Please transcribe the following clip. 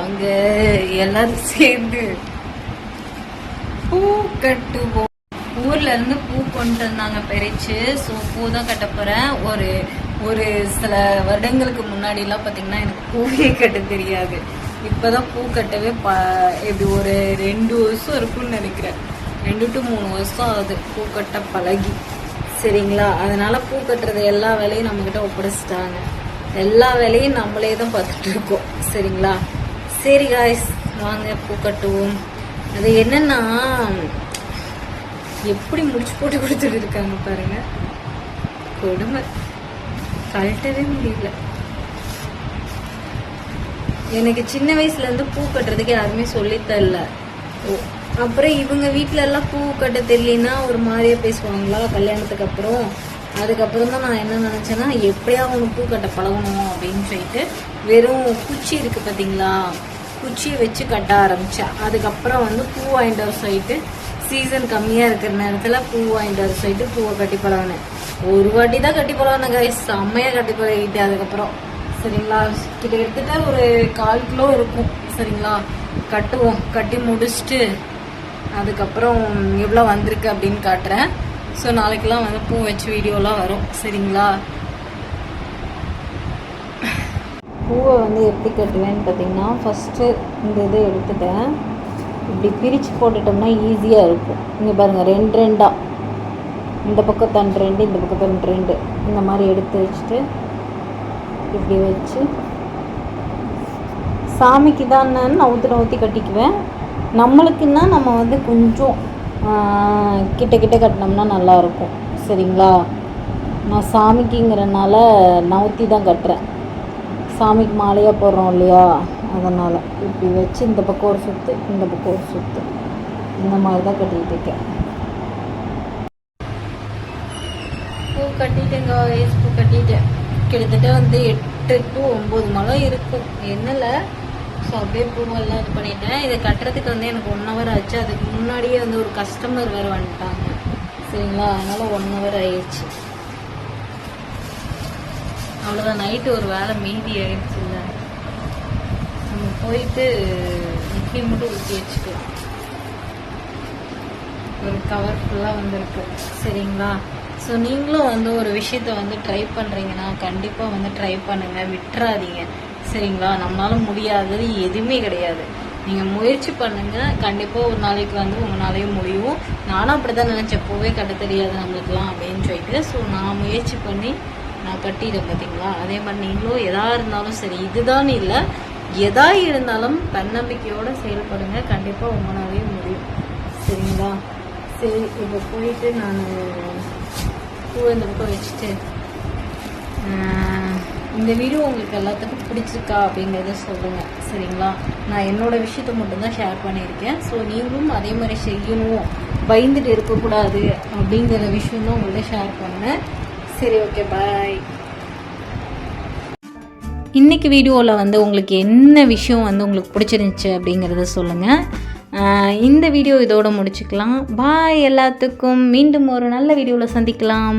வாங்க எல்லாரும் சேர்ந்து பூ கட்டுவோம். ஊர்ல இருந்து பூ கொண்டு வந்தாங்க பறிச்சு. ஸோ பூ தான் கட்ட போறேன். ஒரு சில வருடங்களுக்கு முன்னாடி எல்லாம் பாத்தீங்கன்னா எனக்கு பூவே கட்ட தெரியாது. இப்பதான் பூ கட்டவே எப்படி ஒரு 2 வருஷம் இருக்கும்னு நினைக்கிறேன். 2 to 3 வருஷம் ஆகுது பூ கட்ட பழகி. சரிங்களா, அதனால பூ கட்டுறது எல்லா வேலையும் நம்ம கிட்ட ஒப்படைச்சிட்டாங்க. எல்லா வேலையும் நம்மளே தான் பார்த்துட்டு இருக்கோம். சரிங்களா, சரி காய்ஸ் வாங்க பூ கட்டுவோம். அது என்னன்னா எப்படி முடிச்சு போட்டு கொடுத்துட்டு இருக்காங்க பாருங்க, கொடுமை, கழட்டவே முடியல. எனக்கு சின்ன வயசுல இருந்து பூ கட்டுறதுக்கு யாருமே சொல்லித்தரல. அப்புறம் இவங்க வீட்டுல எல்லாம் பூ கட்ட தெரியலன்னா ஒரு மாதிரியா பேசுவாங்களா கல்யாணத்துக்கு அப்புறம். அதுக்கப்புறம் தான் நான் என்ன நினைச்சேன்னா எப்படியா அவனு பூ கட்ட பழகணும் அப்படின்னு சொல்லிட்டு வெறும் குச்சி இருக்கு பாத்தீங்களா, குச்சியை வச்சு கட்ட ஆரம்பிச்சேன். அதுக்கப்புறம் பூ வாங்கிட்டு வர சொல்லிட்டு சீசன் கம்மியா இருக்கிற நேரத்துல பூ வாங்கிட்டு வர சொல்லிட்டு பூவை கட்டி பழகினேன். ஒரு வாட்டி தான் கட்டி பழகினேன் கைஸ், செம்மையா கட்டி பழகிட்டேன். அதுக்கப்புறம் சரிங்களா, கிட்டத்தட்ட ஒரு 1/4 கிலோ இருக்கும். சரிங்களா, கட்டுவோம். கட்டி முடிச்சுட்டு அதுக்கப்புறம் எவ்வளோ வந்திருக்கு அப்படின்னு காட்டுறேன். ஸோ நாளைக்கெல்லாம் பூ வச்சு வீடியோலாம் வரும். சரிங்களா, பூவை எப்படி கட்டுவேன்னு பார்த்தீங்கன்னா ஃபஸ்ட்டு இந்த இதை எடுத்துட்டேன். இப்படி பிரித்து போட்டுட்டோம்னா ஈஸியாக இருக்கும். இங்கே பாருங்கள், 2 இந்த பக்கம் தண்டு 2, இந்த பக்கம் தண்டு 2, இந்த மாதிரி எடுத்து வச்சுட்டு இப்படி வச்சு சாமிக்கு தான் நவுத்தி கட்டிக்குவேன். நம்மளுக்குன்னா நம்ம கொஞ்சம் கிட்ட கட்டினோம்னா நல்லாயிருக்கும். சரிங்களா, நான் சாமிக்குங்கிறனால நவுத்தி தான் கட்டுறேன். சாமிக்கு மாலையாக போடுறோம் இல்லையா, அதனால் இப்படி வச்சு இந்த பக்கம் ஒரு சுற்று, இந்த பக்கம் ஒரு சுற்று, இந்த மாதிரி தான் கட்டிகிட்டு இருக்கேன். பூ கட்டிட்டேங்க, பூ கட்டிட்டேன். கிட்டத்தட்ட 8 to 9 முழம் இருக்கும் எண்ணெயில். ஸோ அப்படியே பூவெல்லாம் இது பண்ணிட்டேன். இதை கட்டுறதுக்கு எனக்கு 1 hour ஆச்சு. அதுக்கு முன்னாடியே ஒரு கஸ்டமர் வேறு வந்துட்டாங்க. சரிங்களா, அதனால் 1 hour ஆயிடுச்சு. அவ்வளோதான், நைட்டு ஒரு வேலை மீதி ஆயிடுச்சு. இல்லை, நம்ம போயிட்டு இட்லி மட்டும் ஊற்றி வச்சுக்கலாம். ஒரு கவர் ஃபுல்லாக வந்திருக்கு. சரிங்களா, ஸோ நீங்களும் ஒரு விஷயத்த ட்ரை பண்ணுறீங்கன்னா கண்டிப்பாக ட்ரை பண்ணுங்கள், விட்டுறாதீங்க. சரிங்களா, நம்மளால முடியாதது எதுவுமே கிடையாது. நீங்கள் முயற்சி பண்ணுங்கள், கண்டிப்பாக ஒரு நாளைக்கு உங்களாலேயும் முடியும். நானும் அப்படி தான் நினச்சேன், பூவே கட்ட தெரியாது நம்மளுக்குலாம் அப்படின்னு சொல்லிட்டு. ஸோ நான் முயற்சி பண்ணி நான் கட்டிட்டேன். பார்த்தீங்களா, அதே மாதிரி நீங்களும் எதா இருந்தாலும் சரி, இதுதான் இல்லை, எதா இருந்தாலும் தன்னம்பிக்கையோடு செயல்படுங்க, கண்டிப்பாக உங்களாலேயும் முடியும். சரிங்களா, சரி இப்போ போயிட்டு நான் பூ இந்த பக்கம் வச்சுட்டு, இந்த வீடியோ உங்களுக்கு எல்லாத்துக்கும் பிடிச்சிருக்கா அப்படிங்கிறத சொல்லுங்கள். சரிங்களா, நான் என்னோட விஷயத்த மட்டும்தான் ஷேர் பண்ணியிருக்கேன். ஸோ நீங்களும் அதே மாதிரி செய்யணும், பயந்துட்டு இருக்கக்கூடாது அப்படிங்கிற விஷயம் தான் உங்கள்கிட்ட ஷேர் பண்ணேன். சரி, ஓகே, பாய். இன்றைக்கி வீடியோவில் உங்களுக்கு என்ன விஷயம் உங்களுக்கு பிடிச்சிருந்துச்சு அப்படிங்கிறத சொல்லுங்கள். இந்த வீடியோ இதோட முடிச்சுக்கலாம். பாய் எல்லாத்துக்கும். மீண்டும் ஒரு நல்ல வீடியோவில் சந்திக்கலாம்.